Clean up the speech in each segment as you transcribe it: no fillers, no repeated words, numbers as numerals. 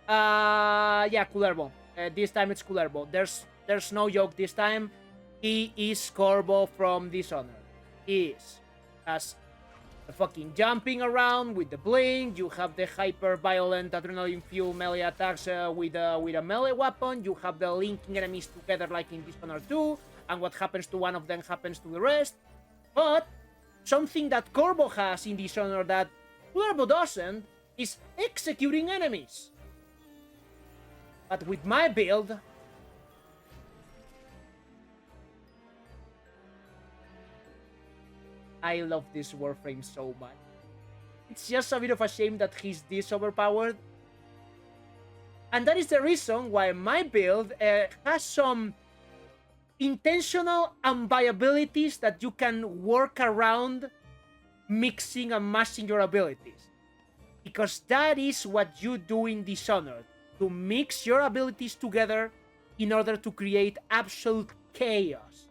Yeah, Kullervo. This time it's Kullervo. There's no joke this time. He is Korvo from Dishonored. He is. As the fucking jumping around with the blink. You have the hyper violent adrenaline fuel melee attacks with a melee weapon. You have the linking enemies together like in Dishonored 2, and what happens to one of them happens to the rest. But something that Korvo has in Dishonored that Kullervo doesn't is executing enemies. But with my build, I love this Warframe so much. It's just a bit of a shame that he's this overpowered. And that is the reason why my build has some intentional unviabilities that you can work around mixing and mashing your abilities. Because that is what you do in Dishonored. To mix your abilities together in order to create absolute chaos.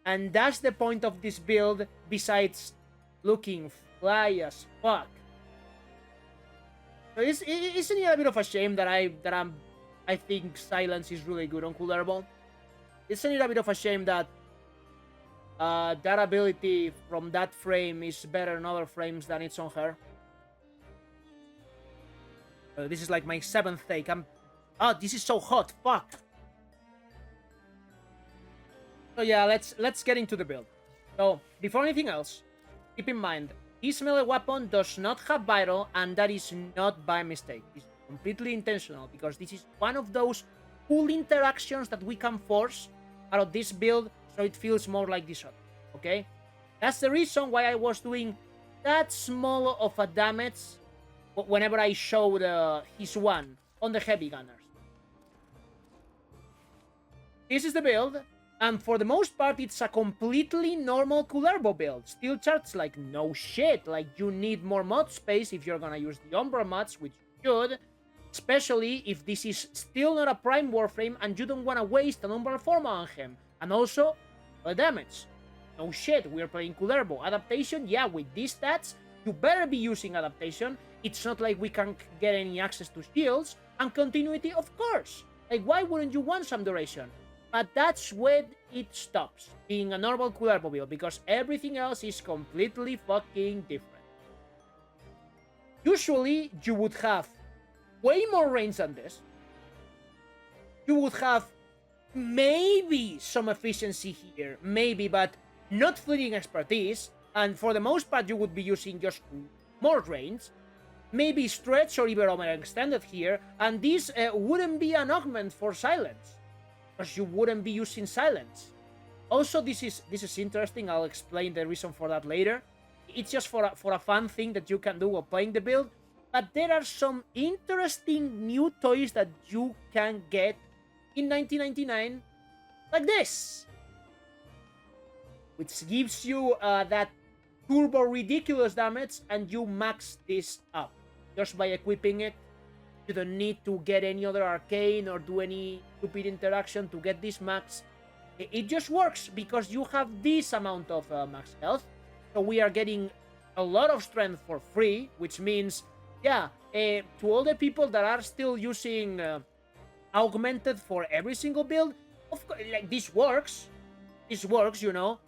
And that's the point of this build, besides looking fly as fuck. So isn't it a bit of a shame that I think silence is really good on Kullervo? Isn't it a bit of a shame that that ability from that frame is better in other frames than it's on her? This is like my 7th take. Oh, this is so hot. Fuck. So yeah, let's get into the build. So before anything else, keep in mind this melee weapon does not have vital, and that is not by mistake. It's completely intentional because this is one of those cool interactions that we can force out of this build, so it feels more like this other. Okay, that's the reason why I was doing that small of a damage whenever I showed his one on the heavy gunners. This is the build. And for the most part, it's a completely normal Kullervo build. Steel charts, like, no shit. Like, you need more mod space if you're gonna use the Umbra mods, which you should. Especially if this is still not a Prime Warframe and you don't wanna waste an Umbral Forma on him. And also, the damage. No shit, we're playing Kullervo. Adaptation, yeah, with these stats, you better be using adaptation. It's not like we can't get any access to shields. And continuity, of course. Like, why wouldn't you want some duration? But that's when it stops being a normal Kullervo build, because everything else is completely fucking different. Usually, you would have way more range than this. You would have maybe some efficiency here, maybe, but not fleeting expertise. And for the most part, you would be using just more range. Maybe stretch or even overextended here, and this wouldn't be an augment for silence, because you wouldn't be using silence. Also, this is interesting. I'll explain the reason for that later. It's just for a fun thing that you can do while playing the build. But there are some interesting new toys that you can get in 1999, like this, which gives you that turbo ridiculous damage, and you max this up just by equipping it. You don't need to get any other arcane or do any stupid interaction to get this max. It just works because you have this amount of max health. So we are getting a lot of strength for free, which means, yeah, to all the people that are still using augmented for every single build, of course, like, this works. This works, you know.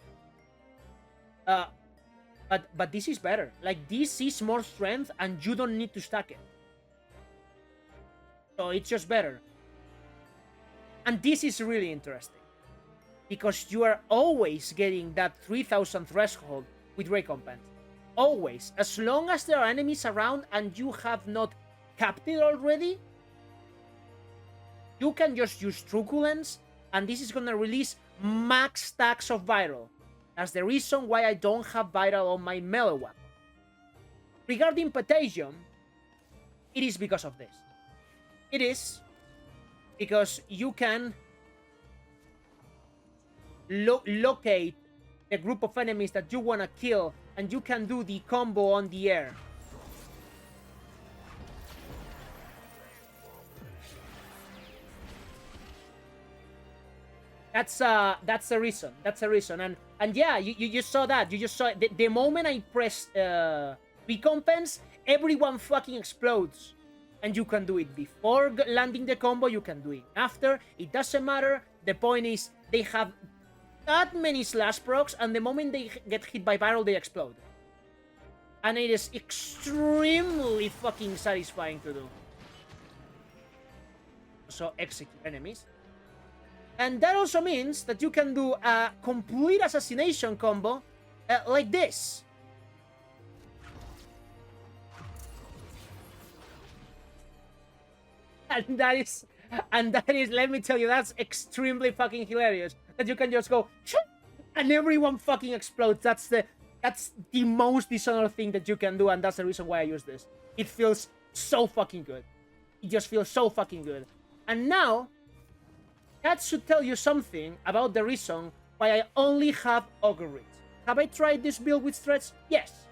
But this is better. Like, this is more strength and you don't need to stack it. So it's just better. And this is really interesting, because you are always getting that 3000 threshold with recompense. Always. As long as there are enemies around and you have not capped it already, you can just use Truculence, and this is gonna release max stacks of viral. That's the reason why I don't have viral on my melee weapon. Regarding Potassium, it is because of this. It is because you can locate the group of enemies that you want to kill, and you can do the combo on the air. That's the reason. That's the reason. And yeah, you just saw that. You just saw the moment I pressed recompense, everyone fucking explodes. And you can do it before landing the combo, you can do it after. It doesn't matter. The point is, they have that many slash procs, and the moment they get hit by barrel, they explode. And it is extremely fucking satisfying to do. So execute enemies. And that also means that you can do a complete assassination combo like this. And that is, let me tell you, that's extremely fucking hilarious. That you can just go, and everyone fucking explodes. That's the most Dishonored thing that you can do, and that's the reason why I use this. It feels so fucking good. It just feels so fucking good. And now, that should tell you something about the reason why I only have Augur Reach. Have I tried this build with threats? Yes.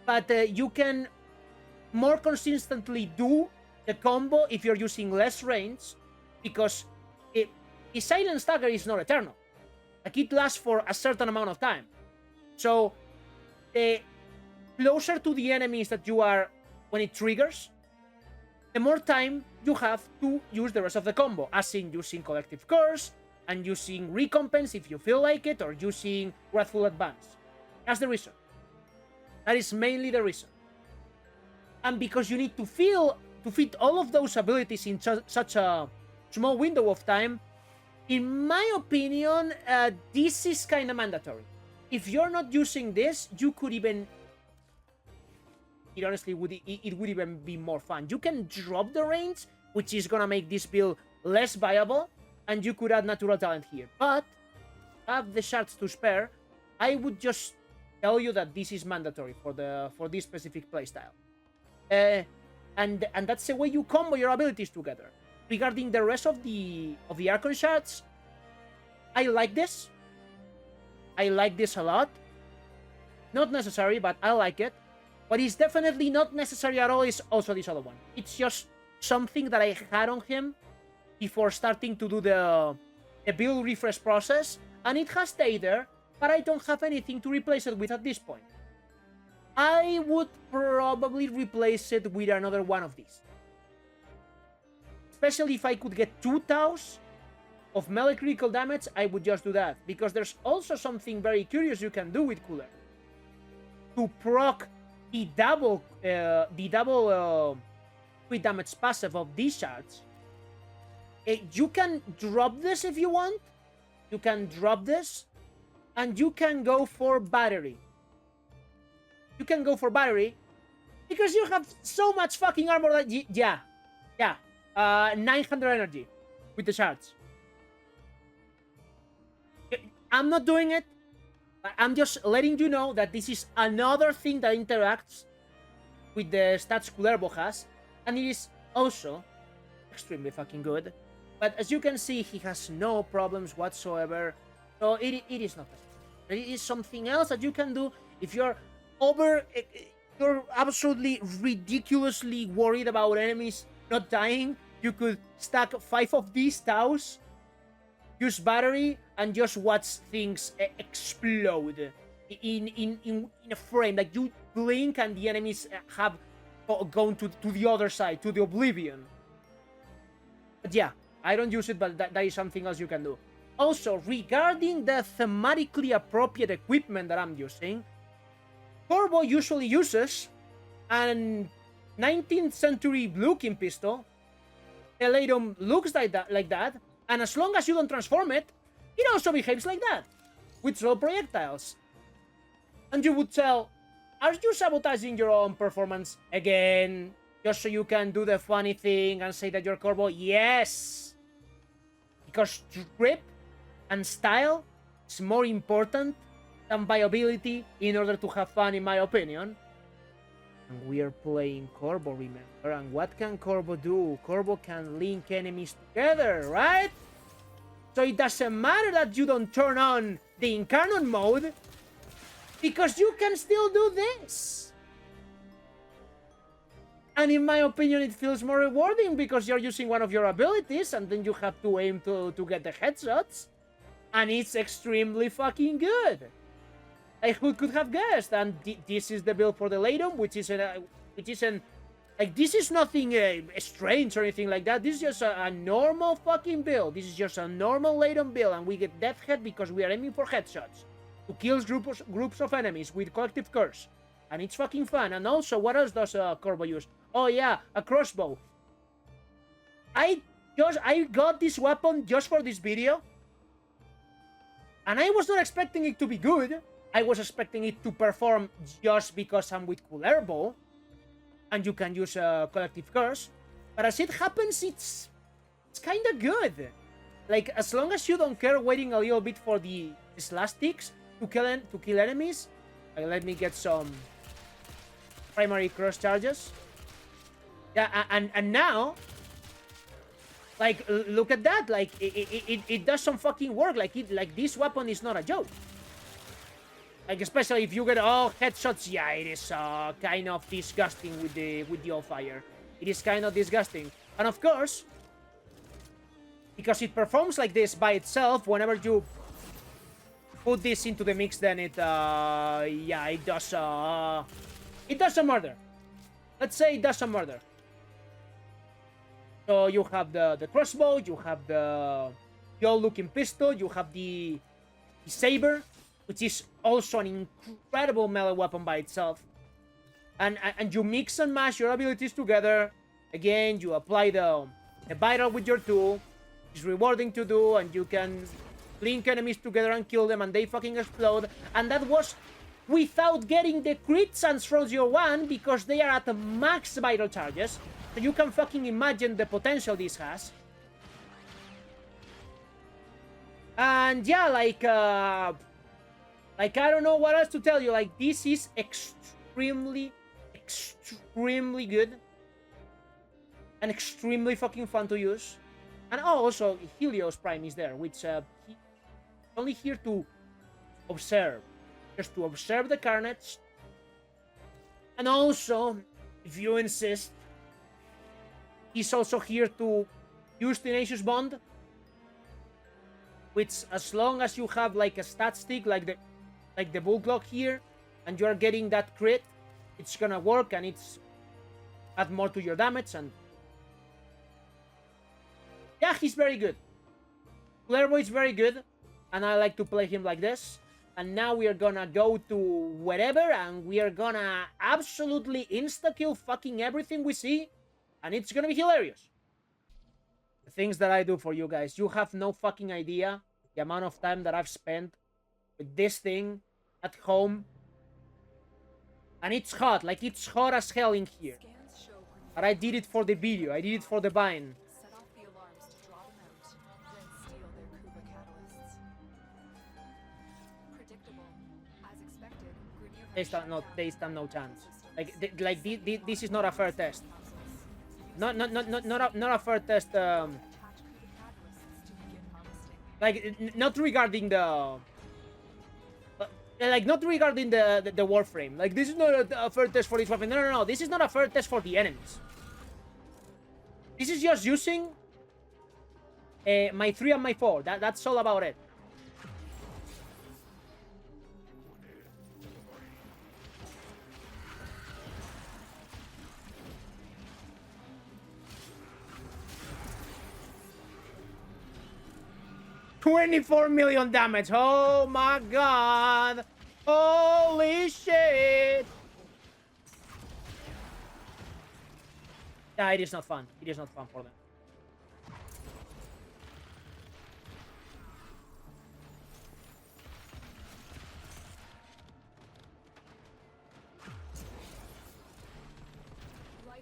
But you can more consistently do the combo if you're using less range, because the Silent Stagger is not eternal. Like, it lasts for a certain amount of time. So, the closer to the enemies that you are when it triggers, the more time you have to use the rest of the combo, as in using Collective Curse, and using Recompense if you feel like it, or using Wrathful Advance. That's the reason. That is mainly the reason. And because you need to fit all of those abilities in such a small window of time, in my opinion, this is kind of mandatory. If you're not using this, you could even... It honestly would even be more fun. You can drop the range, which is gonna make this build less viable, and you could add natural talent here. But have the shards to spare. I would just tell you that this is mandatory for this specific playstyle. And that's the way you combo your abilities together. Regarding the rest of the Archon shards, I like this. I like this a lot. Not necessary, but I like it. What is definitely not necessary at all is also this other one. It's just something that I had on him before starting to do the build refresh process, and it has stayed there, but I don't have anything to replace it with at this point. I would probably replace it with another one of these. Especially if I could get 2 Taos of melee critical damage, I would just do that. Because there's also something very curious you can do with Kullervo. To proc the double crit damage passive of these shards, you can drop this if you want. You can drop this, and you can go for battery. You can go for battery because you have so much fucking armor that yeah, 900 energy with the shards. I'm not doing it. I'm just letting you know that this is another thing that interacts with the stats Kullervo has, and it is also extremely fucking good. But as you can see, he has no problems whatsoever, so it is not necessary. It is something else that you can do if you're absolutely ridiculously worried about enemies not dying. You could stack 5 of these Taos, use battery, and just watch things explode in a frame. Like, you blink and the enemies have gone to the other side, to the oblivion. But yeah, I don't use it, but that is something else you can do. Also, regarding the thematically appropriate equipment that I'm using, Korvullervo usually uses an 19th century looking pistol. The Loadout looks like that, and as long as you don't transform it, it also behaves like that, with slow projectiles. And you would tell, are you sabotaging your own performance again, just so you can do the funny thing and say that you're Korvullervo? Yes! Because grip and style is more important than viability in order to have fun, in my opinion. And we are playing Korvullervo, remember? And what can Korvullervo do? Korvullervo can link enemies together, right? So it doesn't matter that you don't turn on the Incarnate mode, because you can still do this. And in my opinion, it feels more rewarding because you're using one of your abilities and then you have to aim to get the headshots. And it's extremely fucking good. Who could have guessed? And this is the build for the Loadout, which is an Like, this is nothing strange or anything like that. This is just a normal fucking build. This is just a normal laden build, and we get death head because we are aiming for headshots to kill groups of enemies with collective curse. And it's fucking fun. And also, what else does Korvullervo use? Oh yeah, a crossbow. I got this weapon just for this video. And I was not expecting it to be good. I was expecting it to perform just because I'm with Kullervo. And you can use a collective curse. But as it happens, it's kind of good. Like, as long as you don't care waiting a little bit for the slash sticks to kill enemies. Let me get some primary cross charges. Yeah, and now, like, look at that. Like, it does some fucking work. Like, this weapon is not a joke. Like, especially if you get all headshots, yeah, it is kind of disgusting with the all fire. It is kind of disgusting. And of course, because it performs like this by itself, whenever you put this into the mix, then it does some murder. Let's say it does some murder. So you have the crossbow, you have the old-looking pistol, you have the saber, which is also an incredible melee weapon by itself. And you mix and mash your abilities together. Again, you apply the vital with your tool. It's rewarding to do, and you can link enemies together and kill them, and they fucking explode. And that was without getting the crit chance from your one, because they are at max vital charges. So you can fucking imagine the potential this has. And yeah, like I don't know what else to tell you. Like, this is extremely good. And extremely fucking fun to use. And also, Helios Prime is there, which he's only here to observe. Just to observe the carnage. And also, if you insist, he's also here to use Tenacious Bond. Which, as long as you have like a stat stick, like the Bullclock here, and you're getting that crit, it's gonna work, and it's add more to your damage. And yeah, he's very good. Kullervo is very good, and I like to play him like this. And now we are gonna go to wherever, and we are gonna absolutely insta-kill fucking everything we see, and it's gonna be hilarious. The things that I do for you guys, you have no fucking idea the amount of time that I've spent with this thing at home. And it's hot, like it's hot as hell in here. But I did it for the video, I did it for the Vine. Set off the alarms to draw them out, then steal their Kuba catalysts. Predictable. As expected, Grenier They stand no chance. This is not a fair test. Not a fair test. Not regarding the. Not regarding the Warframe. Like, this is not a fair test for this weapon. No. This is not a fair test for the enemies. This is just using my 3 and my 4. That's all about it. $24 million damage. Oh my god. Holy shit. It is not fun. It is not fun for them.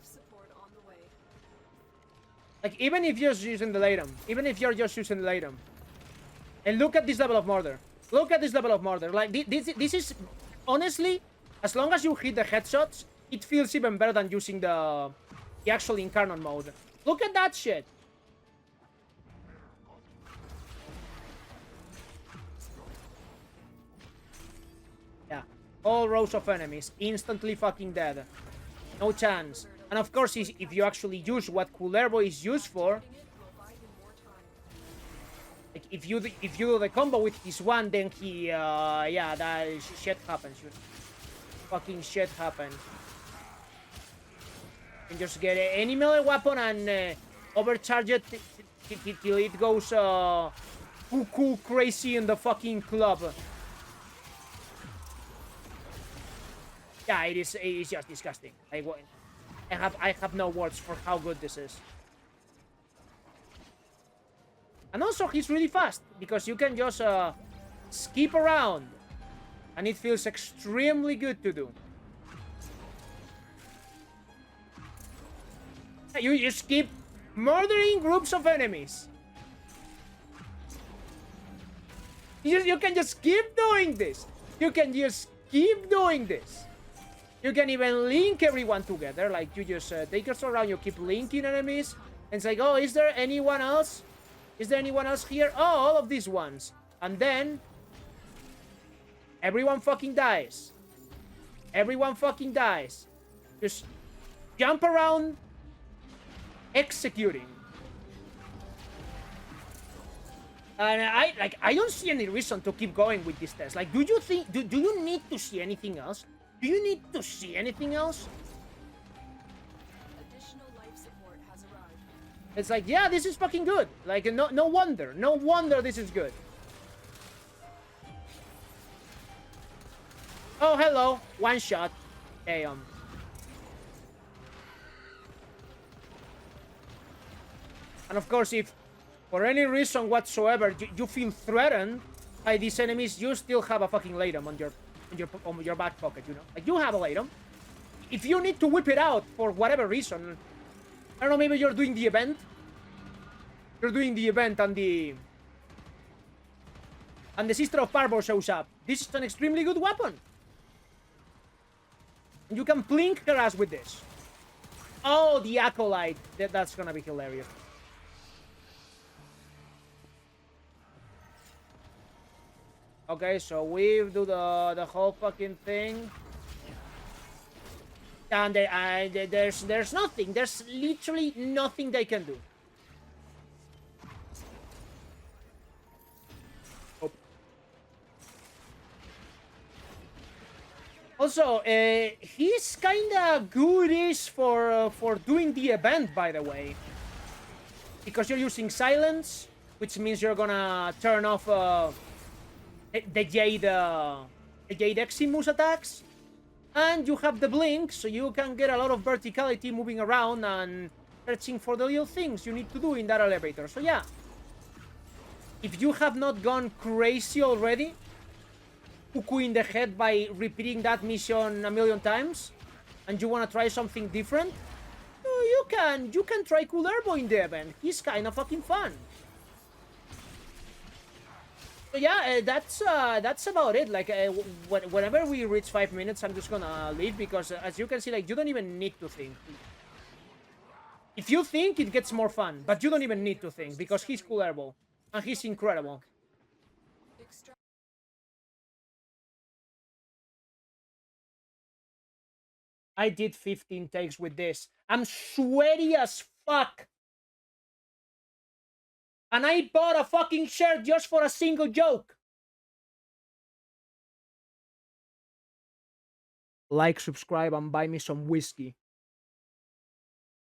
life support on the way. Like, even if you're just using the Latum. And look at this level of murder. Look at this level of murder. Like, this is... Honestly, as long as you hit the headshots, it feels even better than using the actual Incarnate mode. Look at that shit. Yeah. All rows of enemies. Instantly fucking dead. No chance. And of course, if you actually use what Kullervo is used for... Like, if you do the combo with his one, then he, yeah, that shit happens. Fucking shit happens. And just get any melee weapon and overcharge it till it goes cuckoo crazy in the fucking club. Yeah, it is just disgusting. I have no words for how good this is. And also, he's really fast, because you can just skip around. And it feels extremely good to do. You just keep murdering groups of enemies. You can just keep doing this. You can just keep doing this. You can even link everyone together. Like, you just take us around, you keep linking enemies. And it's like, oh, is there anyone else? Is there anyone else here? Oh, all of these ones. And then everyone fucking dies. Everyone fucking dies. Just jump around, executing. And I don't see any reason to keep going with this test. Like, do you think, do you need to see anything else? Do you need to see anything else? Additional life support has arrived. It's like, yeah, this is fucking good. Like, no wonder. No wonder this is good. Oh, hello. One shot. Damn. And of course, if for any reason whatsoever you feel threatened by these enemies, you still have a fucking Latum on your back pocket, you know? Like, you have a Latum. If you need to whip it out for whatever reason, I don't know, maybe you're doing the event. You're doing the event and the Sister of Parvo shows up. This is an extremely good weapon. You can blink her ass with this. Oh, the Acolyte. That's gonna be hilarious. Okay, so we do the whole fucking thing. And there's nothing. There's literally nothing they can do. Oh. Also, he's kinda goodish for doing the event, by the way. Because you're using silence, which means you're gonna turn off the Jade Eximus attacks. And you have the blink, so you can get a lot of verticality moving around and searching for the little things you need to do in that elevator. So yeah, if you have not gone crazy already, cuckoo in the head by repeating that mission a million times, and you want to try something different, you can try Kullervo in the event. He's kind of fucking fun. So yeah, that's about it. Like, whenever we reach 5 minutes, I'm just gonna leave, because as you can see, like, you don't even need to think. If you think, it gets more fun, but you don't even need to think, because he's Kullervo, and he's incredible. I did 15 takes with this. I'm sweaty as fuck. And I bought a fucking shirt just for a single joke. Like, subscribe, and buy me some whiskey.